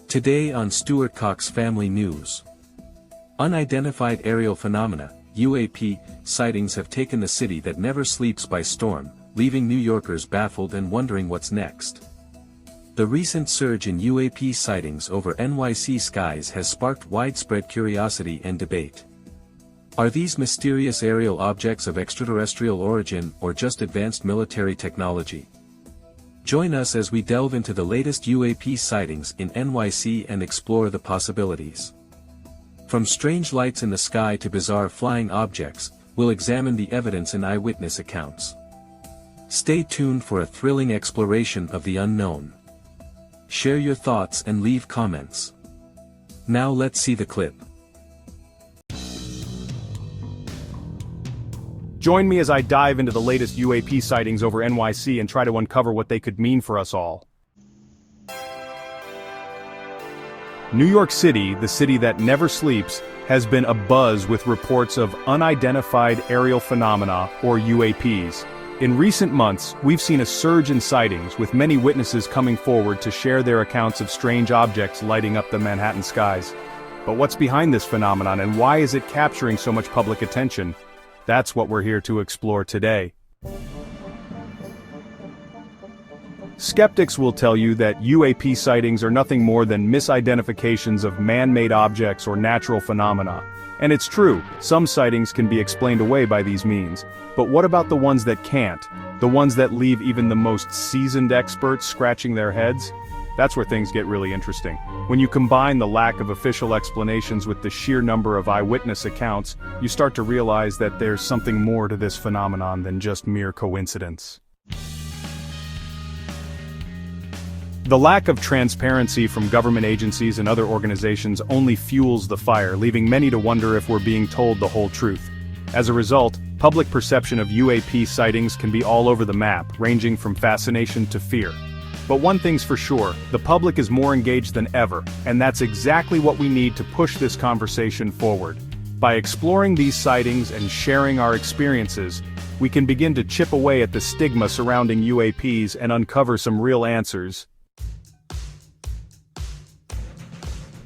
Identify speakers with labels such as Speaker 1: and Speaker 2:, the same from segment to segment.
Speaker 1: Today on Stewart-Cox Family News. Unidentified aerial phenomena, UAP, sightings have taken the city that never sleeps by storm, leaving New Yorkers baffled and wondering what's next. The recent surge in UAP sightings over NYC skies has sparked widespread curiosity and debate. Are these mysterious aerial objects of extraterrestrial origin or just advanced military technology? Join us as we delve into the latest UAP sightings in NYC and explore the possibilities. From strange lights in the sky to bizarre flying objects, we'll examine the evidence and eyewitness accounts. Stay tuned for a thrilling exploration of the unknown. Share your thoughts and leave comments. Now let's see the clip.
Speaker 2: Join me as I dive into the latest UAP sightings over NYC and try to uncover what they could mean for us all. New York City, the city that never sleeps, has been abuzz with reports of unidentified aerial phenomena, or UAPs. In recent months, we've seen a surge in sightings, with many witnesses coming forward to share their accounts of strange objects lighting up the Manhattan skies. But what's behind this phenomenon and why is it capturing so much public attention? That's what we're here to explore today. Skeptics will tell you that UAP sightings are nothing more than misidentifications of man-made objects or natural phenomena. And it's true, some sightings can be explained away by these means. But what about the ones that can't? The ones that leave even the most seasoned experts scratching their heads? That's where things get really interesting. When you combine the lack of official explanations with the sheer number of eyewitness accounts, you start to realize that there's something more to this phenomenon than just mere coincidence. The lack of transparency from government agencies and other organizations only fuels the fire, leaving many to wonder if we're being told the whole truth. As a result, public perception of UAP sightings can be all over the map, ranging from fascination to fear. But one thing's for sure, the public is more engaged than ever, and that's exactly what we need to push this conversation forward. By exploring these sightings and sharing our experiences, we can begin to chip away at the stigma surrounding UAPs and uncover some real answers.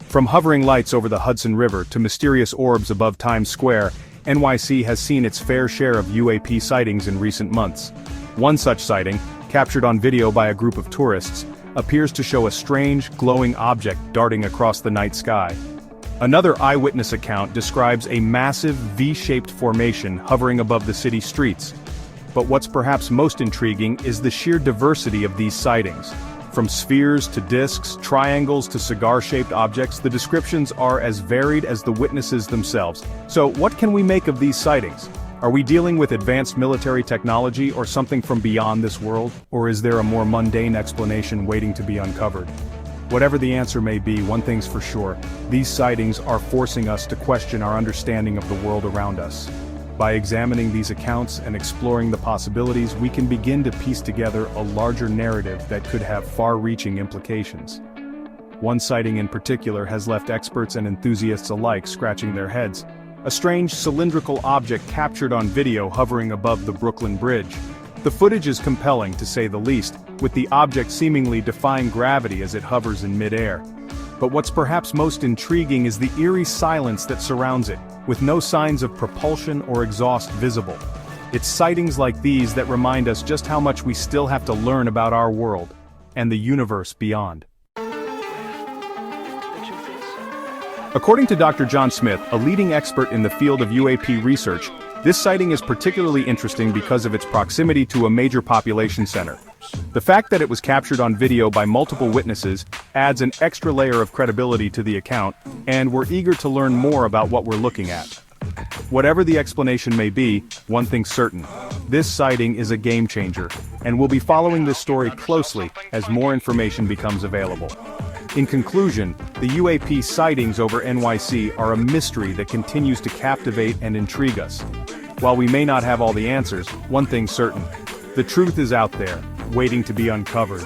Speaker 2: From hovering lights over the Hudson River to mysterious orbs above Times Square, NYC has seen its fair share of UAP sightings in recent months. One such sighting, captured on video by a group of tourists, appears to show a strange, glowing object darting across the night sky. Another eyewitness account describes a massive V-shaped formation hovering above the city streets. But what's perhaps most intriguing is the sheer diversity of these sightings. From spheres to discs, triangles to cigar-shaped objects, the descriptions are as varied as the witnesses themselves. So what can we make of these sightings? Are we dealing with advanced military technology or something from beyond this world? Or is there a more mundane explanation waiting to be uncovered? Whatever the answer may be, one thing's for sure, these sightings are forcing us to question our understanding of the world around us. By examining these accounts and exploring the possibilities, we can begin to piece together a larger narrative that could have far-reaching implications. One sighting in particular has left experts and enthusiasts alike scratching their heads. A strange cylindrical object captured on video hovering above the Brooklyn Bridge. The footage is compelling, to say the least, with the object seemingly defying gravity as it hovers in midair. But what's perhaps most intriguing is the eerie silence that surrounds it, with no signs of propulsion or exhaust visible. It's sightings like these that remind us just how much we still have to learn about our world, and the universe beyond. According to Dr. John Smith, a leading expert in the field of UAP research, this sighting is particularly interesting because of its proximity to a major population center. The fact that it was captured on video by multiple witnesses adds an extra layer of credibility to the account, and we're eager to learn more about what we're looking at. Whatever the explanation may be, one thing's certain: this sighting is a game changer, and we'll be following this story closely as more information becomes available. In conclusion, the UAP sightings over NYC are a mystery that continues to captivate and intrigue us. While we may not have all the answers, one thing's certain: the truth is out there, waiting to be uncovered.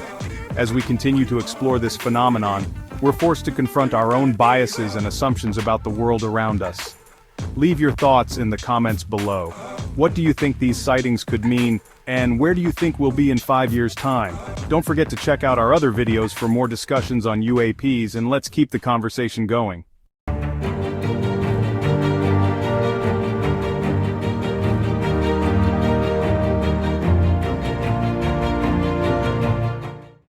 Speaker 2: As we continue to explore this phenomenon, we're forced to confront our own biases and assumptions about the world around us. Leave your thoughts in the comments below. What do you think these sightings could mean, and where do you think we'll be in 5 years' time? Don't forget to check out our other videos for more discussions on UAPs, and let's keep the conversation going.